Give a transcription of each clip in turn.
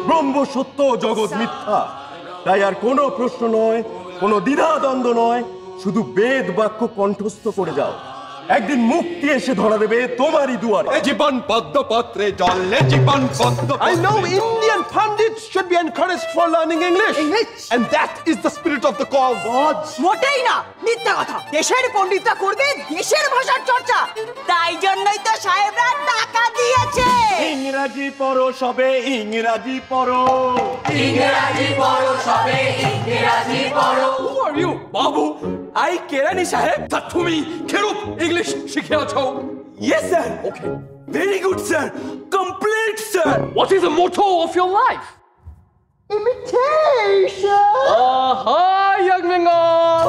ব্রহ্ম সত্য, জগৎ মিথ্যা, তাই আর কোনো প্রশ্ন নয়, কোনো দ্বিধাদ্বন্দ্ব নয়, শুধু বেদ বাক্য কণ্ঠস্থ করে যাও। একদিন মুক্তি এসে ধরা দেবে তোমারই দুয়ারে। জীবন পদ্মপত্রে জলে জীবন পদ্ম। I know Indian pundits should be encouraged for learning English. And that is the spirit of the cause. মোটেই না, মিথ্যা কথা। দেশের পণ্ডিতরা করবে দেশের ভাষার চর্চা, তাই জন্যই তো সাহেবরা টাকা দিয়েছে। ইংরাজি পড়ো সবে, ইংরাজি পড়ো, ইংরাজি পড়ো সবে, ইংরাজি পড়ো। Who are you, Babu? I কেরানি সাহেব। তা তুমি খেরুপ ইংলিশ শিখে আছো? Yes sir. Okay. Very good sir. Complete sir. What is the motto of your life? Imitation. Hi young Bengal.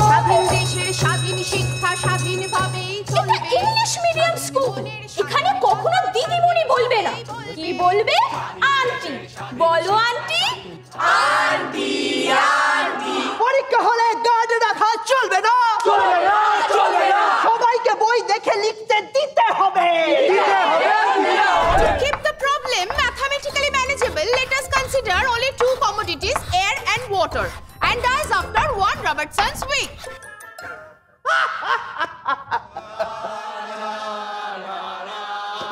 স্বাধীন দেশের স্বাধীন শিক্ষা স্বাধীনভাবেই চলবে। ইংলিশ মিডিয়াম স্কুল, এখানে কখনো দিদিমণি বলবে না, কি বলবে? আন্টি। বলো আন্টি। Aunty aunty. পরীক্ষা হলে গার্ড রাখা চলবে না, চলবে না, চলবে না। সবাইকে বই দেখে লিখতে দিতে হবে। To keep the problem mathematically manageable, let us consider only two commodities, air and water, and as after one Robertson's week.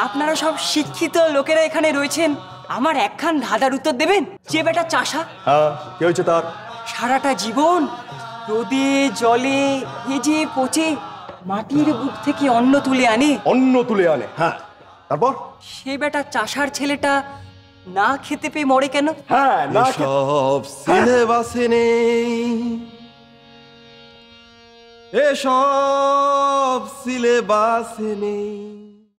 আপনারা সব শিক্ষিত লোকেরা এখানে রয়েছেন, আমার একখান ধাঁধার উত্তর দেবেন? যে বেটা চাষা, হ্যাঁ, কি হয়েছে তার? সারাটা জীবন রোদে জলে ভেজে পচে মাটির বুক থেকে অন্ন তুলে আনে, অন্ন তুলে আনে, হ্যাঁ, তারপর? সে বেটা চাষার ছেলেটা না খেতে পেয়ে মরে কেন? হ্যাঁ, না সব সিলেবাসে নেই, এসব সিলেবাসে নেই।